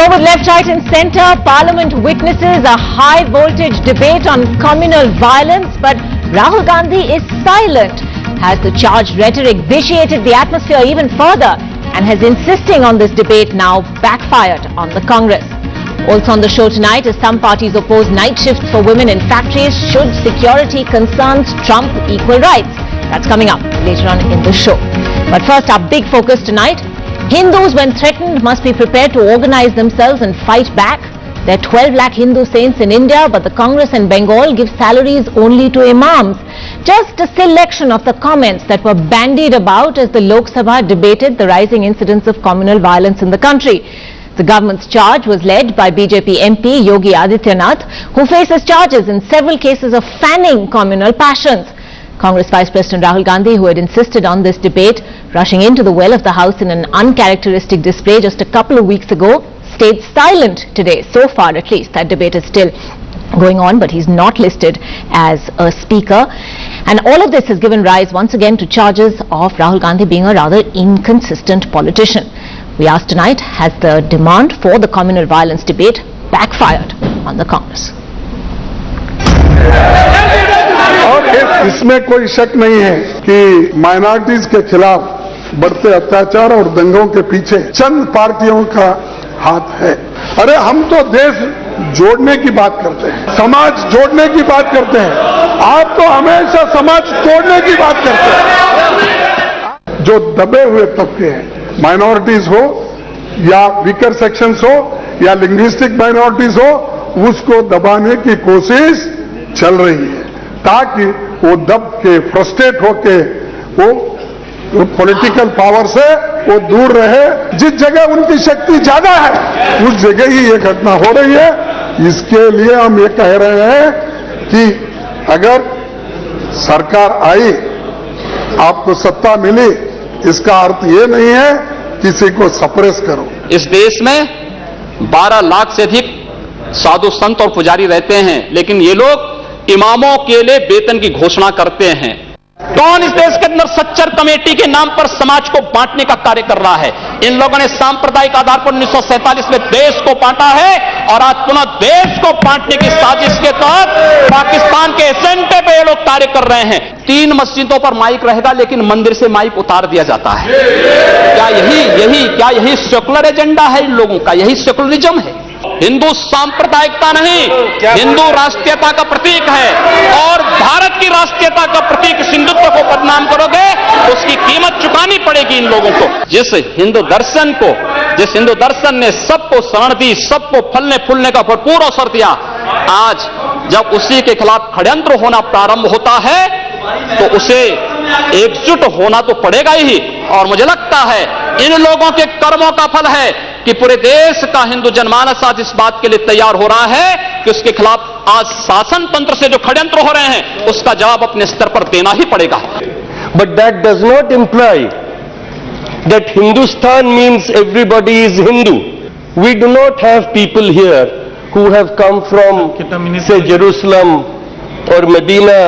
Floor with left, right and centre. Parliament witnesses a high-voltage debate on communal violence, but Rahul Gandhi is silent. Has the charged rhetoric vitiated the atmosphere even further, and has insisting on this debate now backfired on the Congress? Also on the show tonight, as some parties oppose night shifts for women in factories, should security concerns trump equal rights? That's coming up later on in the show. But first, our big focus tonight. Hindus, when threatened, must be prepared to organize themselves and fight back. There are 12 lakh Hindu saints in India, but the Congress in Bengal gives salaries only to imams. Just a selection of the comments that were bandied about as the Lok Sabha debated the rising incidents of communal violence in the country. The government's charge was led by BJP MP Yogi Adityanath, who faces charges in several cases of fanning communal passions. Congress Vice President Rahul Gandhi, who had insisted on this debate, rushing into the well of the House in an uncharacteristic display just a couple of weeks ago, stayed silent today. So far, at least, that debate is still going on, but he's not listed as a speaker. And all of this has given rise once again to charges of Rahul Gandhi being a rather inconsistent politician. We asked tonight, has the demand for the communal violence debate backfired on the Congress? और इसमें कोई शक नहीं है कि minorities के खिलाफ बढ़ते अत्याचार और दंगों के पीछे चंद पार्टियों का हाथ है। अरे हम तो देश जोड़ने की बात करते हैं, समाज जोड़ने की बात करते हैं। आप तो हमेशा समाज तोड़ने की बात करते हैं। जो दबे हुए तबके हैं, माइनॉरिटीज हो या वीकर सेक्शंस हो या लिंग्विस्टिक माइनॉरिटीज हो, उसको दबाने की कोशिश चल रही है ताकि वो दब के फ्रस्ट्रेट होके वो पॉलिटिकल पावर से वो दूर रहे। जिस जगह उनकी शक्ति ज्यादा है उस जगह ही ये घटना हो रही है। इसके लिए हम ये कह रहे हैं कि अगर सरकार आई, आपको सत्ता मिली, इसका अर्थ ये नहीं है किसी को सप्रेस करो। इस देश में 12 लाख से अधिक साधु संत और पुजारी रहते हैं, लेकिन ये लोग इमामों के लिए वेतन की घोषणा करते हैं। कौन इस देश के अंदर सच्चर कमेटी के नाम पर समाज को बांटने का कार्य कर रहा है? इन लोगों ने सांप्रदायिक आधार पर 1947 में देश को बांटा है और आज पुनः देश को बांटने की साजिश के तहत पाकिस्तान के एजेंडे पे ये लोग कार्य कर रहे हैं। 3 मस्जिदों पर माइक रहेगा, लेकिन मंदिर से माइक उतार दिया जाता है। क्या यही सेकुलर एजेंडा है इन लोगों का? यही सेकुलरिज्म है? हिंदू सांप्रदायिकता नहीं, हिंदू राष्ट्रीयता का प्रतीक है और भारत की राष्ट्रीयता का प्रतीक हिंदुत्व को बदनाम करोगे तो उसकी कीमत चुकानी पड़ेगी इन लोगों को। जिस हिंदू दर्शन ने सबको शरण दी, सबको फलने फूलने का भरपूर अवसर दिया, आज जब उसी के खिलाफ षड्यंत्र होना प्रारंभ होता है तो उसे एकजुट होना तो पड़ेगा ही। और मुझे लगता है इन लोगों के कर्मों का फल है कि पूरे देश का हिंदू जनमानस आज इस बात के लिए तैयार हो रहा है कि उसके खिलाफ आज शासन तंत्र से जो षड्यंत्र हो रहे हैं उसका जवाब अपने स्तर पर देना ही पड़ेगा। But that does not imply that Hindustan means everybody is Hindu. We do not have people here who have come from, say, Jerusalem or Medina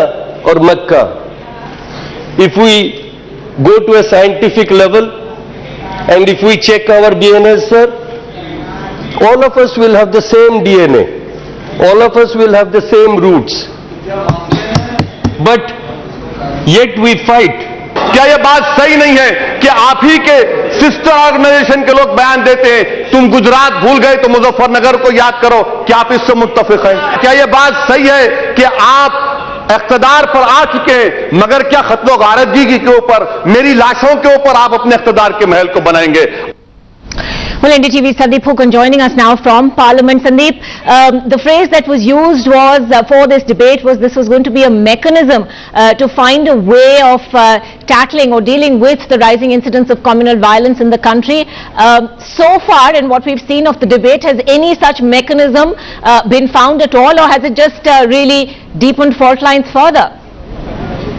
or Mecca. If we go to a scientific level and if we check our DNA, sir, all of us will have the same DNA. All of us will have the same roots. But yet we fight. क्या यह बात सही नहीं है कि आप ही के sister organisation के लोग बयान देते हैं, तुम गुजरात भूल गए तो मुजफ्फरनगर को याद करो, क्या आप इससे मुत्तफिक हैं? क्या यह बात सही है कि आप इख्तिदार पर आ चुके हैं, मगर क्या खत्म गारदगी के ऊपर, मेरी लाशों के ऊपर आप अपने इख्तिदार के महल को बनाएंगे? Well, NDTV's Sandeep Hookan joining us now from Parliament. Sandeep, the phrase that was used was for this debate was this was going to be a mechanism to find a way of tackling or dealing with the rising incidents of communal violence in the country. So far, in what we've seen of the debate, has any such mechanism been found at all, or has it just really deepened fault lines further?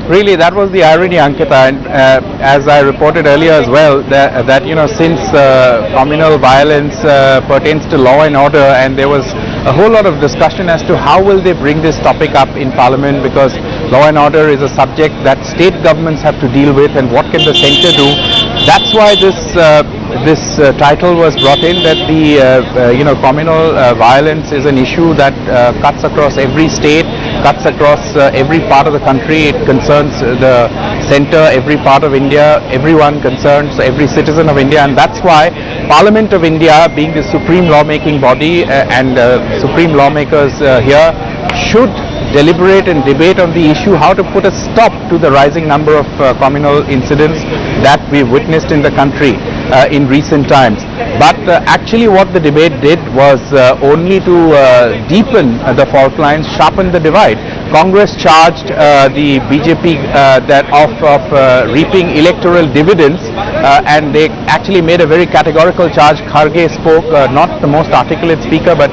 Really, that was the irony, Ankita, and as I reported earlier as well, that you know, since communal violence pertains to law and order, and there was a whole lot of discussion as to how will they bring this topic up in Parliament, because law and order is a subject that state governments have to deal with, and what can the centre do That's why this title was brought in, that the communal violence is an issue that cuts across every state, cuts across every part of the country. It concerns the centre, every part of India, everyone concerns, every citizen of India, and that's why Parliament of India, being the supreme lawmaking body and supreme lawmakers here, should deliberate and debate on the issue how to put a stop to the rising number of communal incidents that we've witnessed in the country in recent times. But actually what the debate did was only to deepen the fault lines, sharpen the divide. Congress charged the BJP that of reaping electoral dividends, and they actually made a very categorical charge. Kharge spoke, not the most articulate speaker, but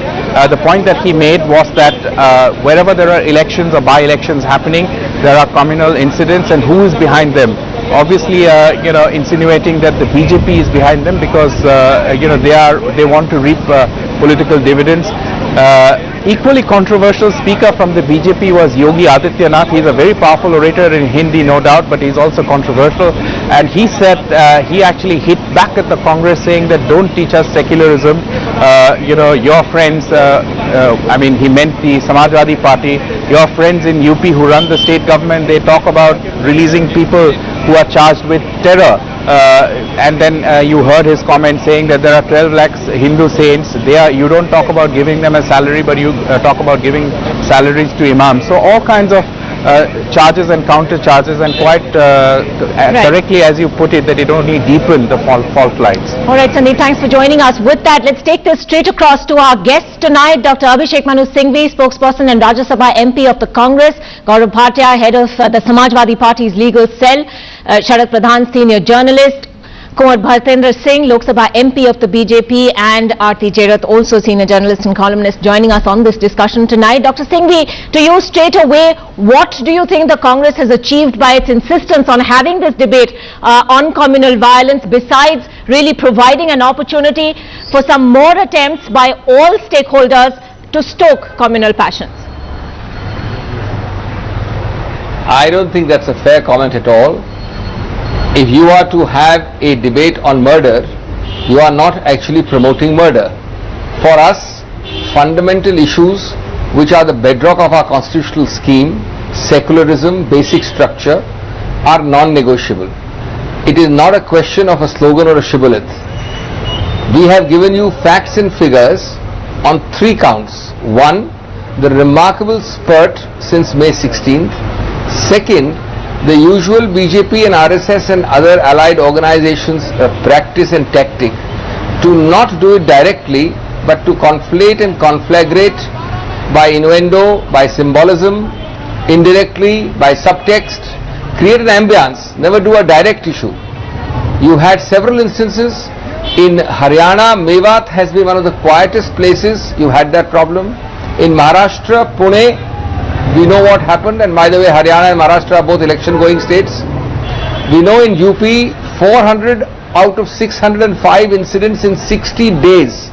the point that he made was that wherever there are elections or by-elections happening, there are communal incidents, and who is behind them? Obviously, insinuating that the BJP is behind them because they want to reap political dividends. Equally controversial speaker from the BJP was Yogi Adityanath. He's a very powerful orator in Hindi, no doubt, but he's also controversial. And he said he actually hit back at the Congress, saying that don't teach us secularism. Your friends, he meant the Samajwadi Party, your friends in UP who run the state government, they talk about releasing people who are charged with terror. And then you heard his comment saying that there are 12 lakhs Hindu saints. You don't talk about giving them a salary, but you talk about giving salaries to imams. So all kinds of charges and counter charges, and quite correctly, as you put it, that it only deepened the fault lines. All right, Sandeep, thanks for joining us. With that, let's take this straight across to our guest tonight, Dr. Abhishek Manu Singhvi, spokesperson and Rajya Sabha MP of the Congress, Gaurav Bhatia, head of the Samajwadi Party's legal cell, Sharad Pradhan, senior journalist, Kumar Bhartendra Singh, Lok Sabha MP of the BJP, and Aarti Jerath, also senior journalist and columnist, joining us on this discussion tonight. Dr. Singhvi, to you straight away, what do you think the Congress has achieved by its insistence on having this debate on communal violence, besides really providing an opportunity for some more attempts by all stakeholders to stoke communal passions? I don't think that's a fair comment at all. If you are to have a debate on murder, you are not actually promoting murder. For us, fundamental issues which are the bedrock of our constitutional scheme, secularism, basic structure, are non-negotiable. It is not a question of a slogan or a shibboleth. We have given you facts and figures on 3 counts. 1, the remarkable spurt since May 16th. Second, the usual BJP and RSS and other allied organizations practice and tactic to not do it directly, but to conflate and conflagrate by innuendo, by symbolism, indirectly, by subtext, create an ambience, never do a direct issue. You had several instances. In Haryana, Mewat has been one of the quietest places. You had that problem. In Maharashtra, Pune, we know what happened, and by the way, Haryana and Maharashtra are both election-going states. We know in UP, 400 out of 605 incidents in 60 days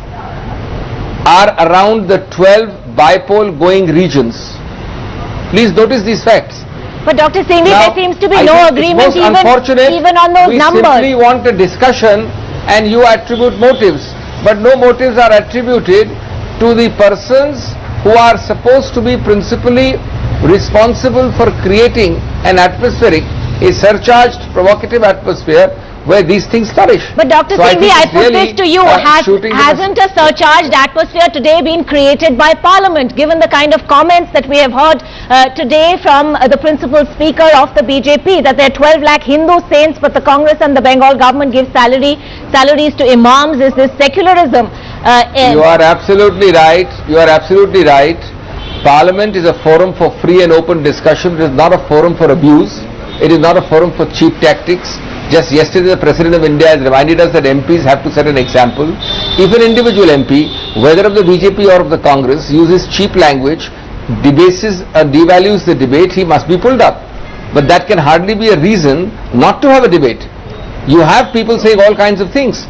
are around the 12 bipole-going regions. Please notice these facts. But Dr. Singhvi, there seems to be no agreement even on those numbers. We simply want a discussion, and you attribute motives, but no motives are attributed to the persons who are supposed to be principally responsible for creating an atmospheric, a surcharged, provocative atmosphere where these things flourish. But Dr. Singhvi, I put this to you, hasn't a surcharged atmosphere today been created by Parliament, given the kind of comments that we have heard today from the principal speaker of the BJP, that there are 12 lakh Hindu saints, but the Congress and the Bengal government give salaries to imams? Is this secularism? You are absolutely right. You are absolutely right. Parliament is a forum for free and open discussion. It is not a forum for abuse. It is not a forum for cheap tactics. Just yesterday, the President of India has reminded us that MPs have to set an example. If an individual MP, whether of the BJP or of the Congress, uses cheap language, debases and devalues the debate, he must be pulled up. But that can hardly be a reason not to have a debate. You have people saying all kinds of things.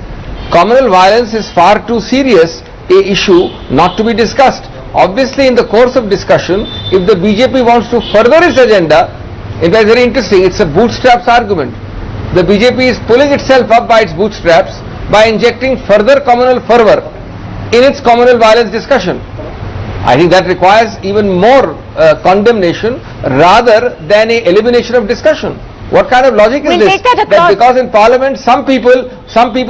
Communal violence is far too serious an issue not to be discussed. Obviously, in the course of discussion, if the BJP wants to further its agenda, in fact, very interesting, it's a bootstraps argument. the BJP is pulling itself up by its bootstraps by injecting further communal fervor in its communal violence discussion. I think that requires even more condemnation rather than a elimination of discussion. What kind of logic is this? That because in Parliament some people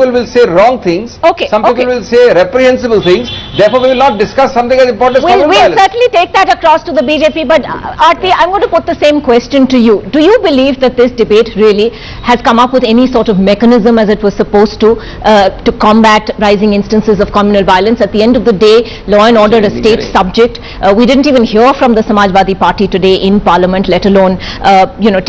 will say wrong things, some people will say reprehensible things, therefore we will not discuss something as important as communal violence. We'll certainly take that across to the BJP, but Aarti, I'm going to put the same question to you. Do you believe that this debate really has come up with any sort of mechanism as it was supposed to combat rising instances of communal violence? At the end of the day, law and order is state subject. We didn't even hear from the Samajwadi Party today in Parliament, let alone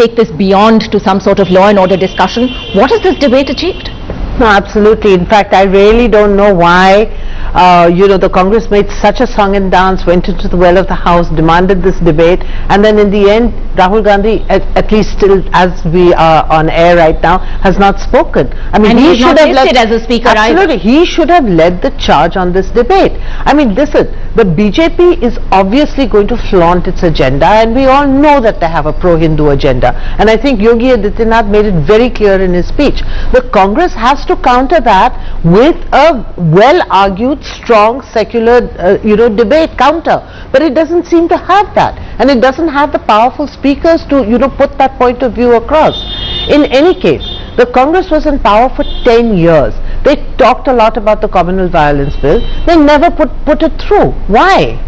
take this beyond to some sort of law and order discussion. What has this debate achieved? No, absolutely. In fact, I really don't know why, the Congress made such a song and dance, went into the well of the House, demanded this debate, and then in the end, Rahul Gandhi, at least still as we are on air right now, has not spoken. I mean, he should have led as a speaker. Absolutely, he should have led the charge on this debate. I mean, listen, the BJP is obviously going to flaunt its agenda, and we all know that they have a pro-Hindu agenda. And I think Yogi Adityanath made it very clear in his speech. The Congress has to counter that with a well-argued, strong, secular, debate counter. But it doesn't seem to have that. And it doesn't have the powerful speakers to, put that point of view across. In any case, the Congress was in power for 10 years. They talked a lot about the communal violence bill. They never put it through. Why?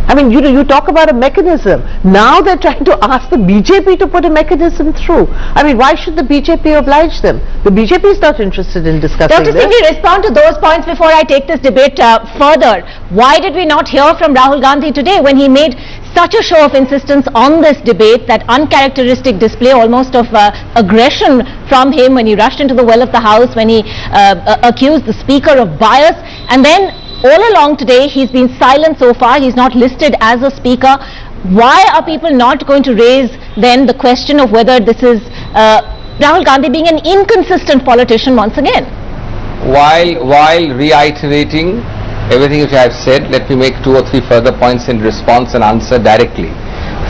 I mean, you talk about a mechanism. Now they're trying to ask the BJP to put a mechanism through. I mean, why should the BJP oblige them? The BJP is not interested in discussing this. Dr. Singhvi, respond to those points before I take this debate further. Why did we not hear from Rahul Gandhi today when he made such a show of insistence on this debate, that uncharacteristic display almost of aggression from him when he rushed into the well of the House, when he accused the Speaker of bias, and then all along today, he's been silent so far. He's not listed as a speaker. Why are people not going to raise then the question of whether this is Rahul Gandhi being an inconsistent politician once again? While reiterating everything which I have said, let me make 2 or 3 further points in response and answer directly.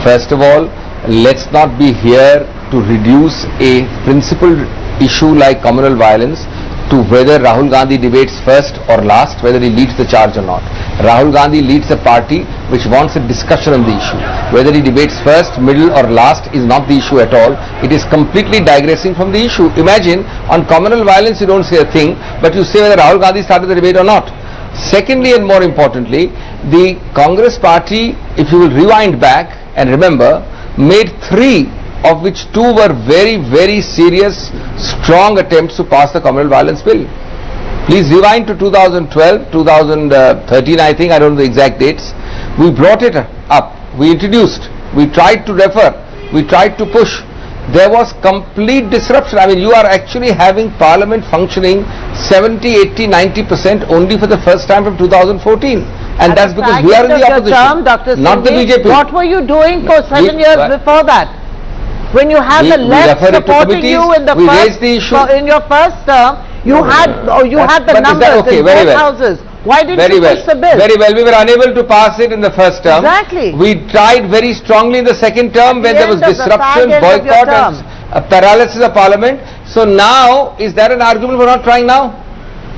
First of all, let's not be here to reduce a principal issue like communal violence to whether Rahul Gandhi debates first or last, whether he leads the charge or not. Rahul Gandhi leads a party which wants a discussion on the issue. Whether he debates first, middle or last is not the issue at all. It is completely digressing from the issue. Imagine, on communal violence you don't say a thing, but you say whether Rahul Gandhi started the debate or not. Secondly, and more importantly, the Congress party, if you will rewind back and remember, made 3 of which 2 were very, very serious, strong attempts to pass the communal violence bill. Please rewind to 2012, 2013, I think, I don't know the exact dates. We brought it up, we introduced, we tried to refer, we tried to push. There was complete disruption. I mean, you are actually having Parliament functioning 70, 80, 90% only for the first time from 2014. And that's because we are in the opposition, Dr. not the BJP. What were you doing for 7 years before that? When you had the left supporting you in the in your first term, you had the numbers in both houses. Why didn't you push the bill? Very well. We were unable to pass it in the first term. Exactly. We tried very strongly in the second term when there was disruption, boycott and paralysis of Parliament. So now, is that an argument for not trying now?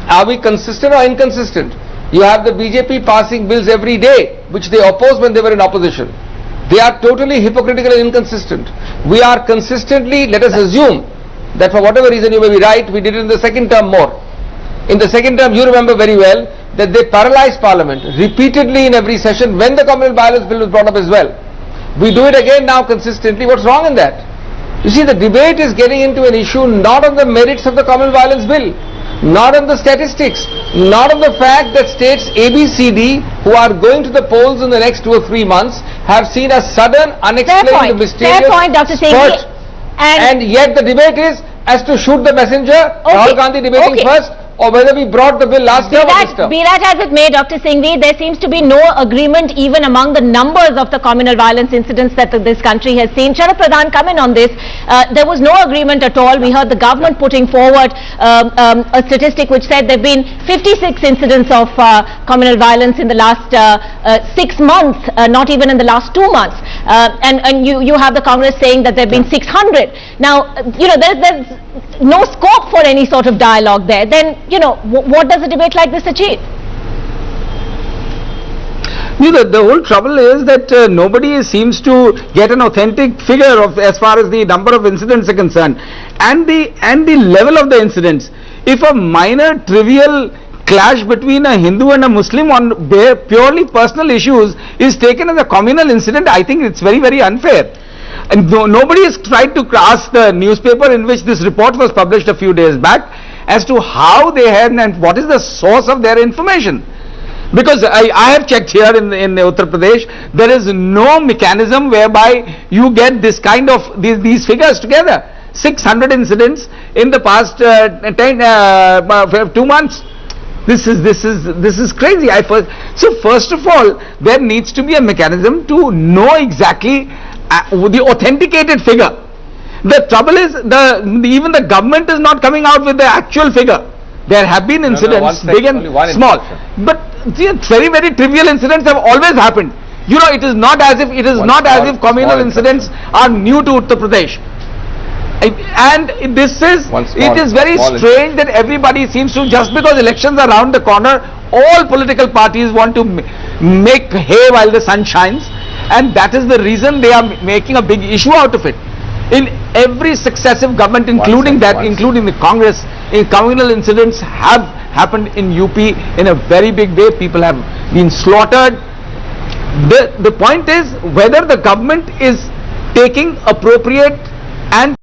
Are we consistent or inconsistent? You have the BJP passing bills every day, which they opposed when they were in opposition. They are totally hypocritical and inconsistent. We are consistently, let us assume that for whatever reason you may be right, we did it in the second term more. In the second term, you remember very well that they paralyzed Parliament repeatedly in every session when the communal violence bill was brought up as well. We do it again now consistently. What's wrong in that? You see, the debate is getting into an issue not on the merits of the communal violence bill, not on the statistics, not on the fact that states ABCD who are going to the polls in the next 2 or 3 months have seen a sudden, unexplained, mysterious spurt. And yet the debate is as to shoot the messenger, Rahul Gandhi debating first, or whether we brought the bill last year or this term. Be that as it may, Dr. Singhvi, there seems to be no agreement even among the numbers of the communal violence incidents that this country has seen. Sharad Pradhan, come in on this. There was no agreement at all. We heard the government putting forward a statistic which said there have been 56 incidents of communal violence in the last 6 months, not even in the last 2 months. And you have the Congress saying that there have been 600. Now, there's no scope for any sort of dialogue there, then, you know, what does a debate like this achieve? You know, the whole trouble is that nobody seems to get an authentic figure of as far as the number of incidents are concerned, and the level of the incidents. If a minor trivial clash between a Hindu and a Muslim on purely personal issues is taken as a communal incident, I think it's very, very unfair. And nobody has tried to ask the newspaper in which this report was published a few days back as to how they had and what is the source of their information. Because I have checked here in Uttar Pradesh, there is no mechanism whereby you get this kind of these figures together. 600 incidents in the past 2 months. This is crazy. So first of all, there needs to be a mechanism to know exactly the authenticated figure. The trouble is even the government is not coming out with the actual figure. There have been incidents, big and small, but very, very trivial incidents have always happened. You know, it is not as if communal incidents are new to Uttar Pradesh. And it is very strange that everybody seems to, just because elections are around the corner, all political parties want to make hay while the sun shines, and that is the reason they are making a big issue out of it. In every successive government, including the Congress, communal incidents have happened in UP in a very big way. People have been slaughtered. The point is whether the government is taking appropriate and